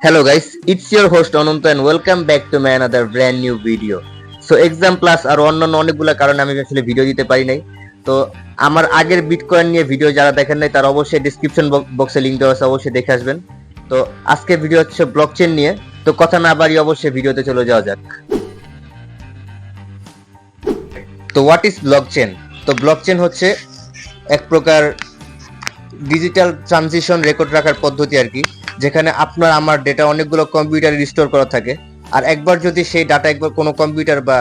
Hello guys, it's your host Ananta and welcome back to my another brand new video. So exam plus আর অন্যান্য অনেকগুলো কারণে আমি আসলে video দিতে পারি নাই। তো আমার আগের বিটকয়েন নিয়ে ভিডিও যারা দেখেন নাই তারা অবশ্যই ডেসক্রিপশন বক্সে লিংক দেওয়া আছে, অবশ্যই দেখে আসবেন। তো আজকে ভিডিও হচ্ছে ব্লকচেন নিয়ে। তো কথা না বাড়িয়ে অবশ্যই ভিডিওতে চলে যাওয়া যাক। তো হোয়াট ইজ ব্লকচেন? তো ব্লকচেন হচ্ছে এক প্রকার ডিজিটাল ট্রানজিশন রেকর্ড রাখার পদ্ধতি আর কি, যেখানে আপনার আমার ডেটা অনেকগুলো কম্পিউটারে রিস্টোর করা থাকে। আর একবার যদি সেই ডাটা একবার কোনো কম্পিউটার বা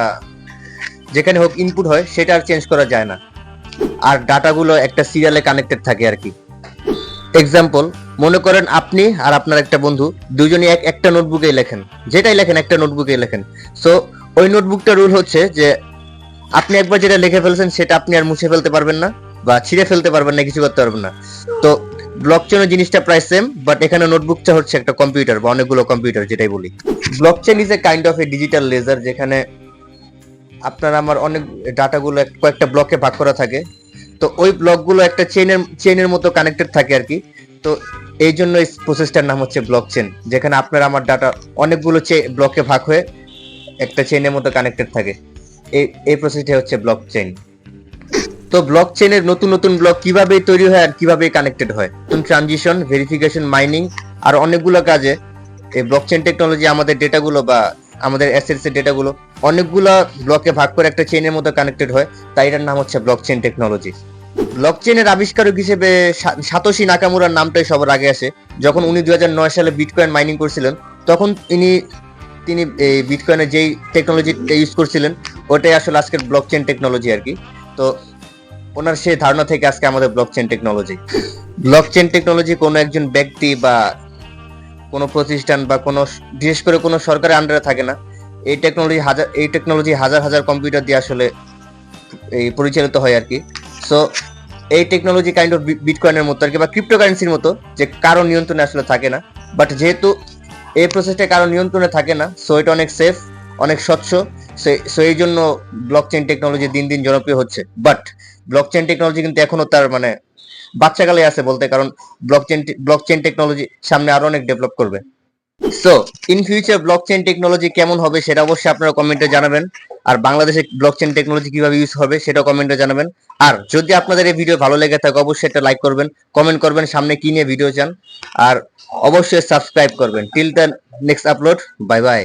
যেখানে হোক ইনপুট হয়, সেটা আর চেঞ্জ করা যায় না। আর ডাটাগুলো একটা সিরিয়ালে কানেক্টেড থাকে আর কি। এক্সাম্পল, মনে করেন আপনি আর আপনার একটা বন্ধু দুজনই একটা নোটবুকে লেখেন, যেটাই লেখেন একটা নোটবুকে লেখেন। সো ওই নোটবুকটা রুল হচ্ছে যে আপনি একবার যেটা লিখে ফেলছেন সেটা আপনি আর মুছে ফেলতে পারবেন না বা ছিঁড়ে ফেলতে পারবেন না, কিছু করতে পারবেন না। তো ব্লকচেনের জিনিসটা প্রায় সেম, বাট এখানে নোটবুকটা হচ্ছে একটা কম্পিউটার বা অনেকগুলো কম্পিউটার, যেটাই বলি। Blockchain is a kind of a digital ledger, যেখানে আপনার আমার অনেক ডাটাগুলো কয়েকটা ব্লকে ভাগ করা থাকে। তো ওই ব্লকগুলো একটা চেইনের মতো কানেক্টেড থাকে আর কি। তো এই জন্য এই প্রসেসটার নাম হচ্ছে ব্লকচেন, যেখানে আপনার আমার ডাটা অনেকগুলো ব্লকে ভাগ হয়ে একটা চেইনের মতো কানেক্টেড থাকে। এই প্রসেসটা হচ্ছে ব্লকচেন। তো ব্লকচেনের নতুন নতুন ব্লক কিভাবে তৈরি হয় আর কিভাবে কানেক্টেড হয়, ট্রানজিশন, ভেরিফিকেশন, মাইনিং আর অনেকগুলো কাজে এই ব্লকচেন টেকনোলজি আমাদের ডেটাগুলো বা আমাদের অ্যাসেটস এর ডেটাগুলো অনেকগুলো ব্লকে ভাগ করে একটা চেইনের মতো কানেক্টেড হয়। তাই এটার নাম হচ্ছে ব্লকচেন টেকনোলজি। ব্লকচেনের আবিষ্কারক হিসেবে সাতোশি নাকামুরার নামটাই সবার আগে আসে। যখন উনি 2009 সালে বিটকয়েন মাইনিং করছিলেন, তখন তিনি এই বিটকয়েনের যেই টেকনোলজি ইউজ করছিলেন, ওটাই আসলে আজকের ব্লকচেন টেকনোলজি আর কি। তো ওনার সেই ধারণা থেকে আজকে আমাদের ব্লকচেন টেকনোলজি। ব্লকচেন টেকনোলজি কোনো একজন ব্যক্তি বা কোনো প্রতিষ্ঠান বা কোনো, বিশেষ করে কোনো সরকারের আন্ডারে থাকে না। এই টেকনোলজি হাজার হাজার কম্পিউটার দিয়ে আসলে এই পরিচালিত হয় আর কি। সো এই টেকনোলজি কাইন্ড অফ বিটকয়েনের মতো আর কি, বা ক্রিপ্টোকারেন্সির মতো, যে কারো নিয়ন্ত্রণে আসলে থাকে না। বাট যেহেতু এই প্রসেসটা কারো নিয়ন্ত্রণে থাকে না, সো এটা অনেক সেফ, অনেক স্বচ্ছ। সো এই জন্য ব্লকচেন টেকনোলজি দিন দিন জনপ্রিয় হচ্ছে। বাট ব্লকচেন টেকনোলজি কিন্তু এখনো তার বাচ্চাকালে আছে বলতে, কারণ ব্লকচেন টেকনোলজি সামনে আরো অনেক ডেভেলপ করবে। So in future blockchain technology কেমন হবে সেটা অবশ্যই আপনারা কমেন্টে জানাবেন। আর বাংলাদেশে ব্লকচেন টেকনোলজি কিভাবে ইউজ হবে সেটা কমেন্টে জানাবেন। আর যদি আপনাদের এই ভিডিও ভালো লেগে থাকে অবশ্যই একটা লাইক করবেন, কমেন্ট করবেন সামনে কি নিয়ে ভিডিও চান, আর অবশ্যই সাবস্ক্রাইব করবেন। Till the next upload, bye bye.